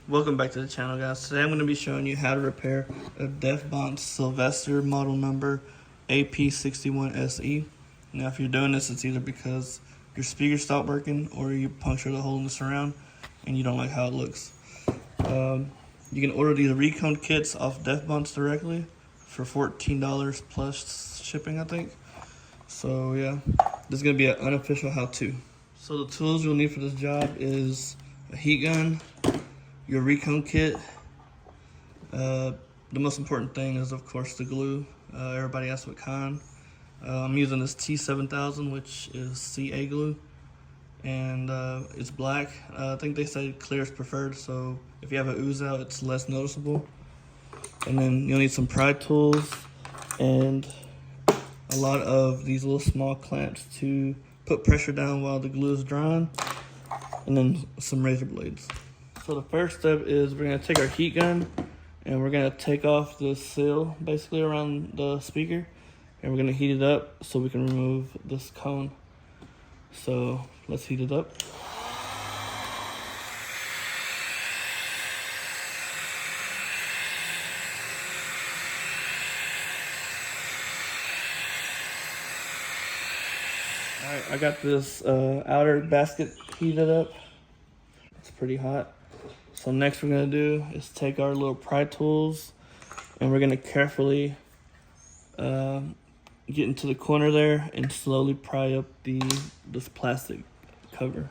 Welcome back to the channel, guys. Today I'm going to be showing you how to repair a Bonce Sylvester model number AP61SE. Now if you're doing this, it's either because your speaker stopped working or you punctured a hole in the surround and you don't like how it looks. You can order these Recone kits off Bonce directly for $14 plus shipping, I think. So yeah, this is going to be an unofficial how-to. So the tools you'll need for this job is a heat gun, your Recone kit. The most important thing is, of course, the glue. Everybody asks what kind. I'm using this T7000, which is CA glue, and it's black. I think they say clear is preferred, so if you have an ooze out, it's less noticeable. And then you'll need some pry tools and a lot of these little small clamps to put pressure down while the glue is drying, and then some razor blades. So the first step is we're gonna take our heat gun and we're gonna take off the seal basically around the speaker, and we're gonna heat it up so we can remove this cone. So let's heat it up. All right, I got this outer basket heated up. It's pretty hot. So next we're gonna do is take our little pry tools and we're gonna carefully get into the corner there and slowly pry up this plastic cover.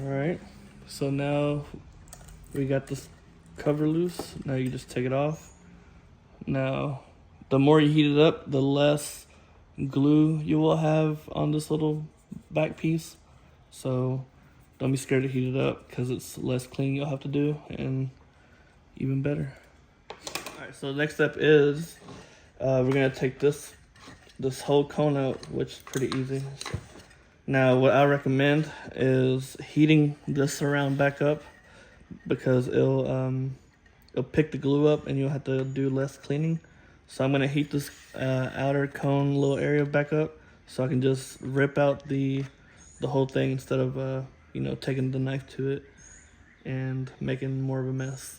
Alright, so now we got this cover loose. Now you just take it off. Now, the more you heat it up, the less glue you will have on this little back piece. So don't be scared to heat it up because it's less cleaning you'll have to do, and even better. Alright, so the next step is we're gonna take this whole cone out, which is pretty easy. Now, what I recommend is heating this surround back up because it'll pick the glue up and you'll have to do less cleaning. So I'm gonna heat this outer cone little area back up so I can just rip out the whole thing instead of taking the knife to it and making more of a mess.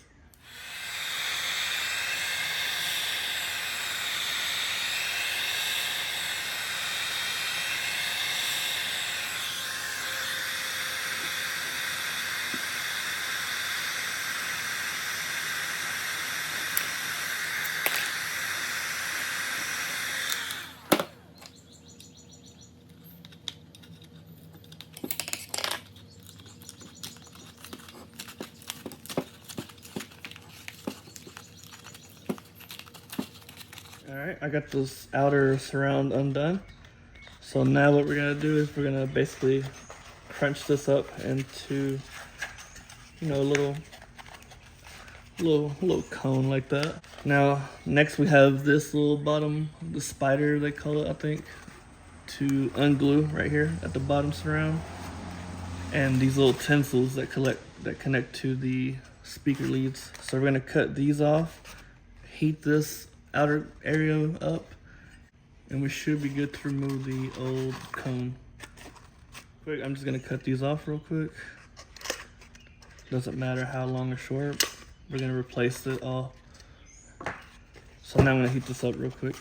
Alright, I got this outer surround undone. So now what we're gonna do is we're gonna basically crunch this up into, a little cone like that. Now, next we have this little bottom, the spider they call it, I think, to unglue right here at the bottom surround. And these little tinsels that connect to the speaker leads. So we're gonna cut these off, heat this outer area up, and we should be good to remove the old cone. Quick, I'm just gonna cut these off real quick. Doesn't matter how long or short. We're gonna replace it all. So now I'm gonna heat this up real quick.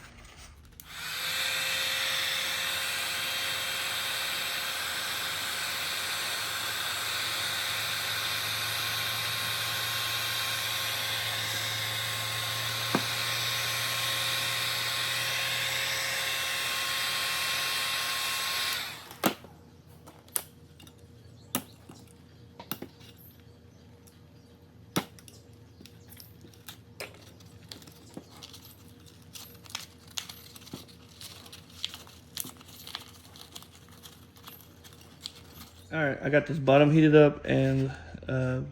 All right, I got this bottom heated up and the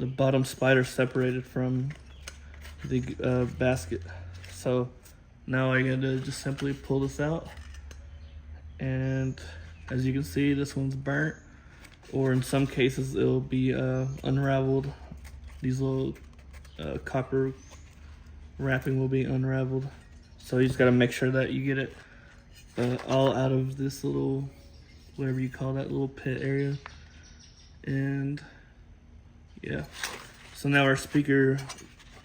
bottom spider separated from the basket. So now all you're gonna do is just simply pull this out, and as you can see, this one's burnt. or in some cases it'll be unraveled. These little copper wrapping will be unraveled. So you just gotta make sure that you get it all out of this little, whatever you call that little pit area. And yeah, so now our speaker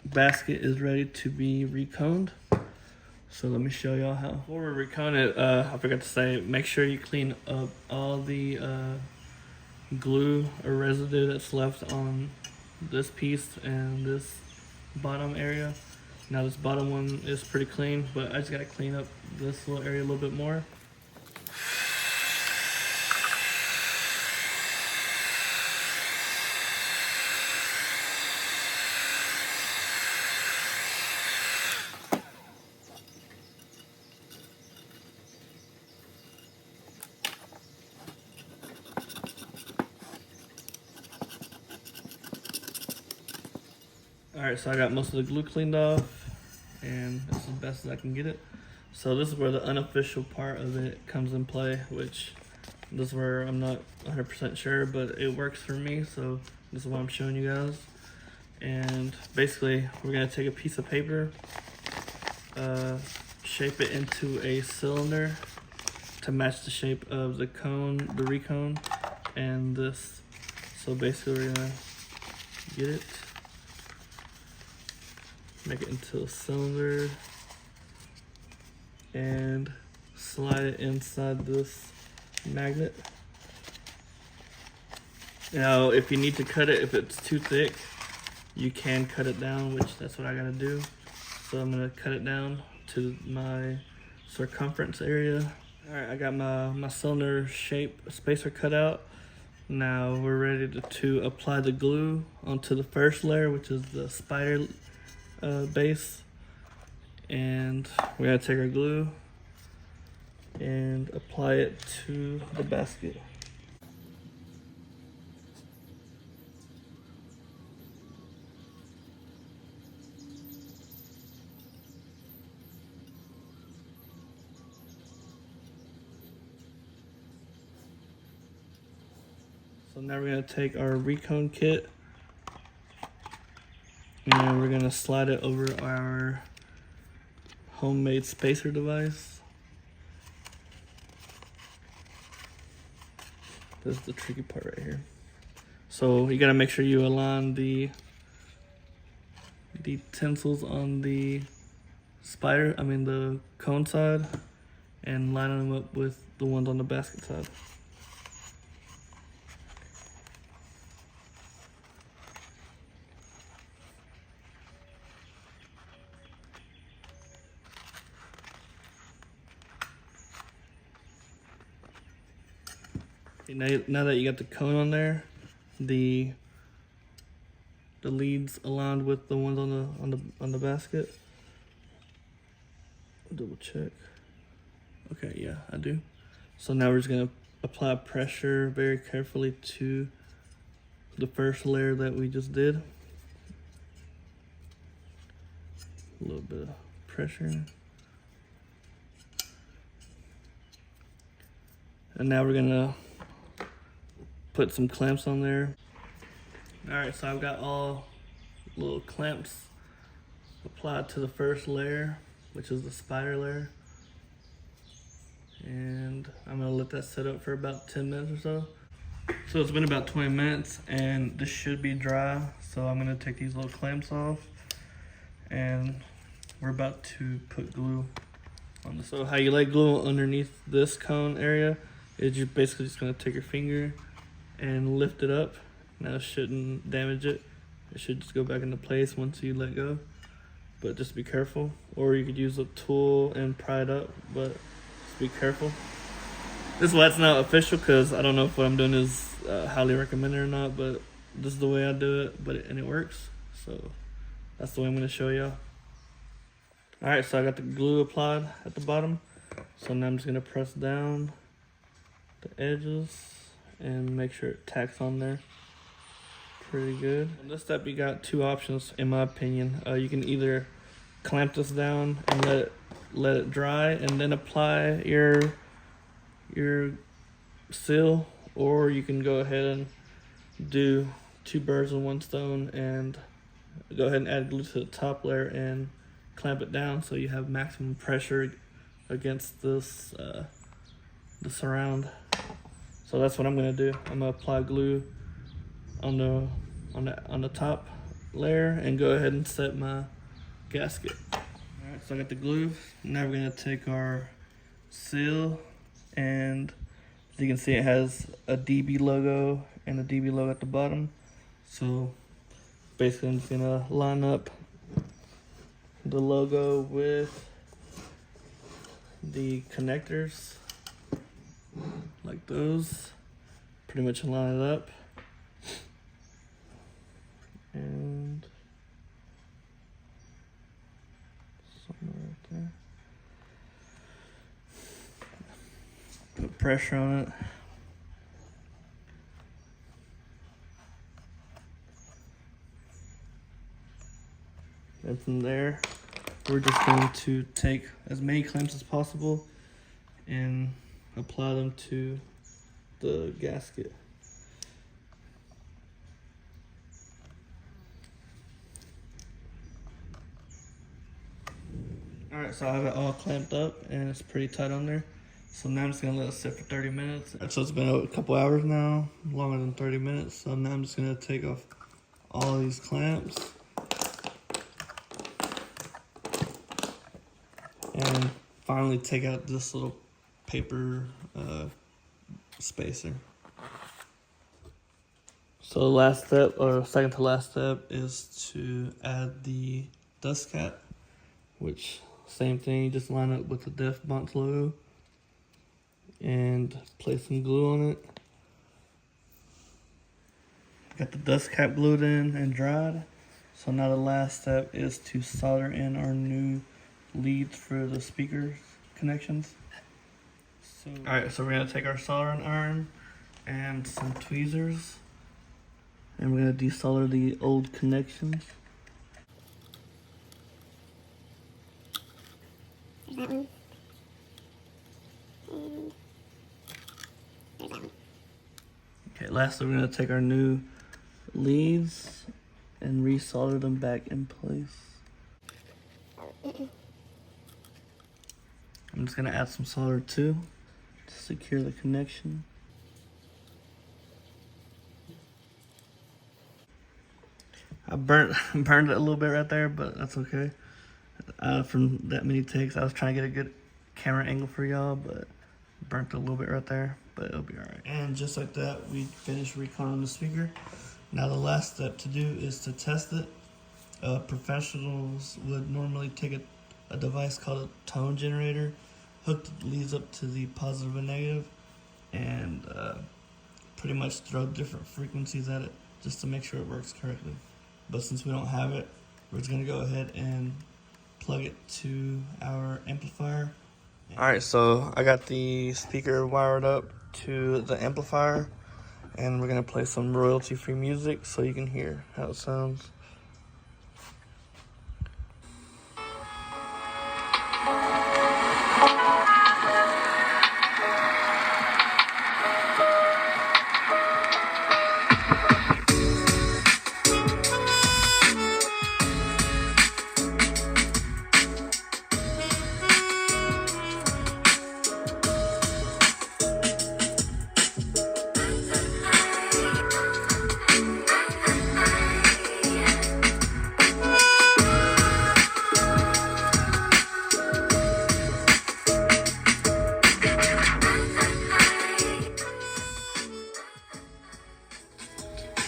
basket is ready to be reconed. So let me show y'all how. Before we recone it, I forgot to say, make sure you clean up all the glue or residue that's left on this piece and this bottom area. Now this bottom one is pretty clean, but I just gotta clean up this little area a little bit more. Alright, so I got most of the glue cleaned off, and this is the best as I can get it. So this is where the unofficial part of it comes in play, which this is where I'm not 100% sure, but it works for me, so this is what I'm showing you guys. And basically, we're going to take a piece of paper, shape it into a cylinder to match the shape of the cone, the Recone, and this. So basically we're going to get it, make it into a cylinder, and slide it inside this magnet. Now, if you need to cut it, if it's too thick, you can cut it down, which that's what I gotta do. So I'm gonna cut it down to my circumference area. All right, I got my cylinder shape spacer cut out. Now we're ready to apply the glue onto the first layer, which is the spider base, and we're gonna take our glue and apply it to the basket. So now we're gonna take our Recone kit and we're gonna slide it over our homemade spacer device. This is the tricky part right here. So you gotta make sure you align the tinsels on the the cone side, and line them up with the ones on the basket side. Now that you got the cone on there, the leads aligned with the ones on the basket. Double check. Okay, yeah, I do. So now we're just gonna apply pressure very carefully to the first layer that we just did. A little bit of pressure. And now we're gonna put some clamps on there. All right, so I've got all little clamps applied to the first layer, which is the spider layer. And I'm gonna let that set up for about 10 minutes or so. So it's been about 20 minutes and this should be dry. So I'm gonna take these little clamps off and we're about to put glue on this. So how you lay glue underneath this cone area is you're basically just gonna take your finger and lift it up. Now it shouldn't damage it. It should just go back into place once you let go. But just be careful. Or you could use a tool and pry it up, but just be careful. This is why it's not official, because I don't know if what I'm doing is highly recommended or not, but this is the way I do it, and it works. So that's the way I'm gonna show y'all. All right, so I got the glue applied at the bottom. So now I'm just gonna press down the edges and make sure it tacks on there pretty good. On this step, you got two options, in my opinion. You can either clamp this down and let it dry and then apply your seal, or you can go ahead and do 2 birds with 1 stone and go ahead and add glue to the top layer and clamp it down so you have maximum pressure against this the surround. So that's what I'm gonna do. I'm gonna apply glue on the top layer and go ahead and set my gasket. Alright, so I got the glue. Now we're gonna take our seal, and as you can see, it has a DB logo and a DB logo at the bottom. So basically I'm just gonna line up the logo with the connectors like those, pretty much line it up, and somewhere right there. Put pressure on it. And from there, we're just going to take as many clamps as possible and apply them to the gasket. Alright, so I have it all clamped up and it's pretty tight on there. So now I'm just gonna let it sit for 30 minutes. So it's been a couple hours now, longer than 30 minutes. So now I'm just gonna take off all these clamps and finally take out this little paper spacer. So the last step, or second to last step, is to add the dust cap, which same thing, just line up with the Bonce logo and place some glue on it. Got the dust cap glued in and dried. So now the last step is to solder in our new leads for the speakers connections. Alright, so we're gonna take our soldering iron and some tweezers, and we're gonna desolder the old connections. There's that one. And there's that one. Okay, lastly we're gonna take our new leads and resolder them back in place. I'm just gonna add some solder too to secure the connection. I burnt it a little bit right there, but that's okay. From that many takes, I was trying to get a good camera angle for y'all, but burnt a little bit right there, but it'll be alright. And just like that, we finished Recone on the speaker. Now the last step to do is to test it. Professionals would normally take a device called a tone generator, hook the leads up to the positive and negative, and pretty much throw different frequencies at it just to make sure it works correctly. But since we don't have it, we're just gonna go ahead and plug it to our amplifier. Alright, so I got the speaker wired up to the amplifier, and we're gonna play some royalty-free music so you can hear how it sounds.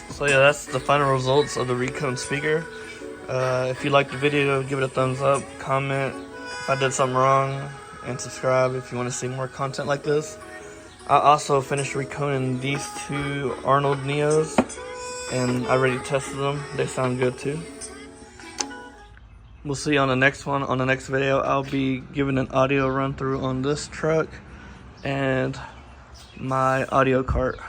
So yeah, that's the final results of the Recone speaker. If you liked the video, give it a thumbs up, comment if I did something wrong, and subscribe if you want to see more content like this. I also finished reconing these 2 Arnold Neos, and I already tested them. They sound good too. We'll see you on the next one. On the next video, I'll be giving an audio run through on this truck and my audio cart.